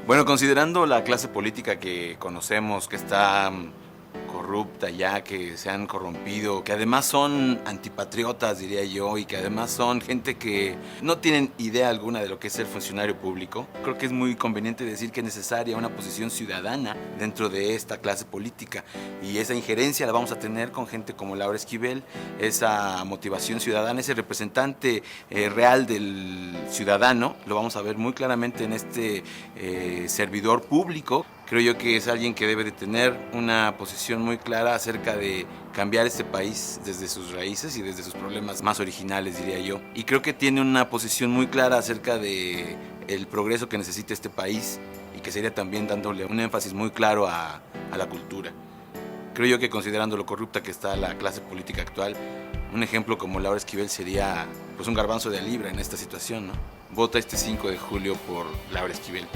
Bueno, considerando la clase política que conocemos, que está corrupta ya, que se han corrompido, que además son antipatriotas, diría yo, y que además son gente que no tienen idea alguna de lo que es ser funcionario público, creo que es muy conveniente decir que es necesaria una posición ciudadana dentro de esta clase política, y esa injerencia la vamos a tener con gente como Laura Esquivel, esa motivación ciudadana, ese representante real del ciudadano, lo vamos a ver muy claramente en este servidor público. Creo yo que es alguien que debe de tener una posición muy clara acerca de cambiar este país desde sus raíces y desde sus problemas más originales, diría yo. Y creo que tiene una posición muy clara acerca de el progreso que necesita este país y que sería también dándole un énfasis muy claro a la cultura. Creo yo que considerando lo corrupta que está la clase política actual, un ejemplo como Laura Esquivel sería pues un garbanzo de libra en esta situación, ¿no? Vota este 5 de julio por Laura Esquivel.